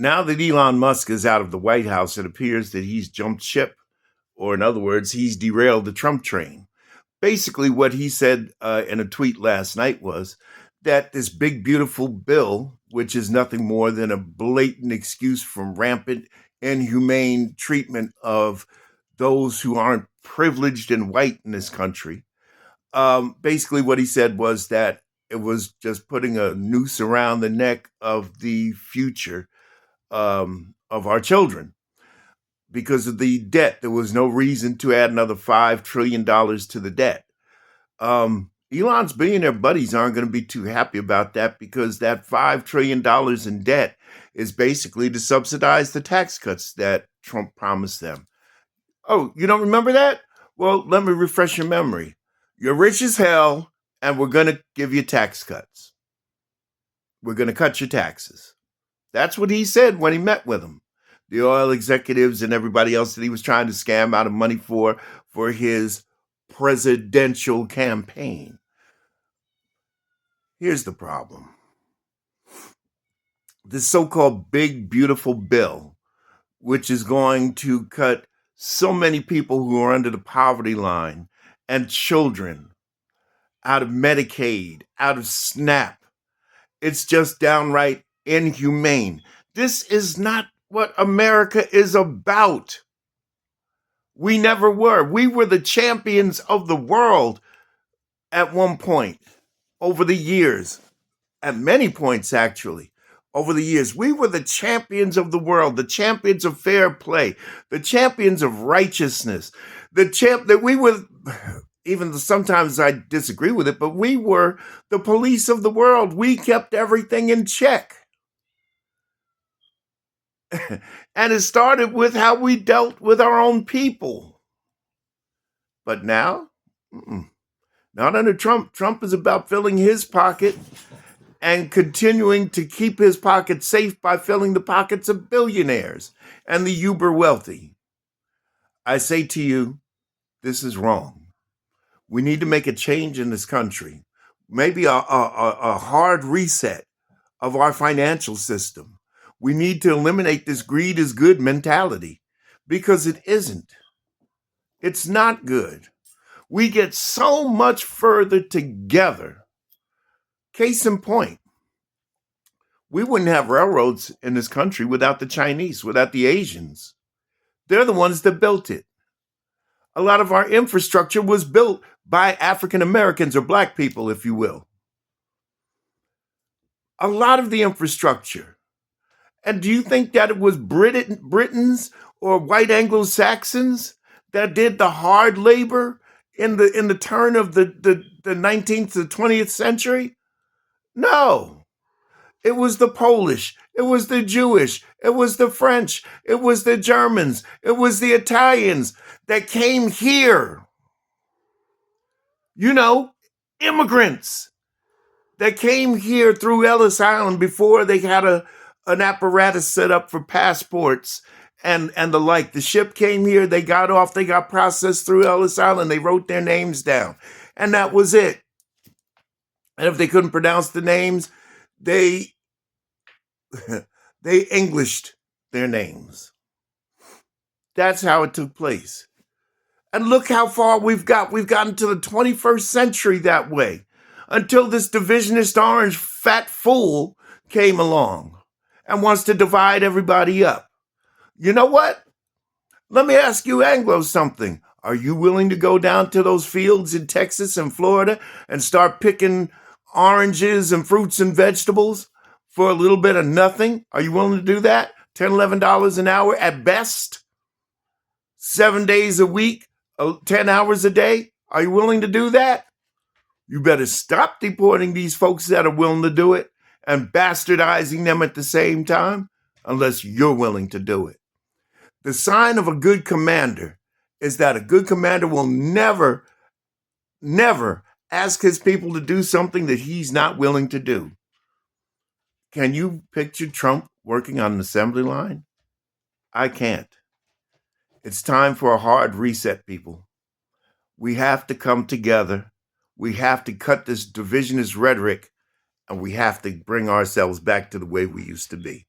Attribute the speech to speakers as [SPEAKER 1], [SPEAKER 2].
[SPEAKER 1] Now that Elon Musk is out of the White House, it appears that he's jumped ship, or in other words, he's derailed the Trump train. Basically, what he said in a tweet last night was that this big, beautiful bill, which is nothing more than a blatant excuse from rampant, inhumane treatment of those who aren't privileged and white in this country. Basically, what he said was that it was just putting a noose around the neck of the future of our children because of the debt. There was no reason to add another $5 trillion to the debt. Elon's billionaire buddies aren't going to be too happy about that because that $5 trillion in debt is basically to subsidize the tax cuts that Trump promised them. Oh, you don't remember that? Well, let me refresh your memory. You're rich as hell, and we're going to give you tax cuts. We're going to cut your taxes. That's what he said when he met with them. The oil executives and everybody else that he was trying to scam out of money for his presidential campaign. Here's the problem. This so-called big, beautiful bill, which is going to cut so many people who are under the poverty line and children out of Medicaid, out of SNAP. It's just downright inhumane. This is not what America is about. We never were. We were the champions of the world at one point over the years, at many points actually. Over the years, we were the champions of the world, the champions of fair play, the champions of righteousness, that we were, even though sometimes I disagree with it, but we were the police of the world. We kept everything in check. And it started with how we dealt with our own people. But now, not under Trump. Trump is about filling his pocket and continuing to keep his pocket safe by filling the pockets of billionaires and the uber wealthy. I say to you, this is wrong. We need to make a change in this country. Maybe a hard reset of our financial system. We need to eliminate this greed is good mentality because it isn't. It's not good. We get so much further together. Case in point, we wouldn't have railroads in this country without the Chinese, without the Asians. They're the ones that built it. A lot of our infrastructure was built by African Americans or black people, if you will. A lot of the infrastructure. And do you think that it was Britons or white Anglo-Saxons that did the hard labor in the turn of the 19th to the 20th century? No. It was the Polish. It was the Jewish. It was the French. It was the Germans. It was the Italians that came here. You know, immigrants that came here through Ellis Island before they had an apparatus set up for passports and the like. The ship came here, they got off, they got processed through Ellis Island, they wrote their names down, and that was it. And if they couldn't pronounce the names, they Englished their names. That's how it took place. And look how far we've got. We've gotten to the 21st century that way until this divisionist orange fat fool came along and wants to divide everybody up. You know what? Let me ask you Anglo something. Are you willing to go down to those fields in Texas and Florida and start picking oranges and fruits and vegetables for a little bit of nothing? Are you willing to do that? $10, $11 an hour at best? 7 days a week, 10 hours a day? Are you willing to do that? You better stop deporting these folks that are willing to do it and bastardizing them at the same time, unless you're willing to do it. The sign of a good commander is that a good commander will never ask his people to do something that he's not willing to do. Can you picture Trump working on an assembly line? I can't. It's time for a hard reset, people. We have to come together. We have to cut this divisionist rhetoric, and we have to bring ourselves back to the way we used to be.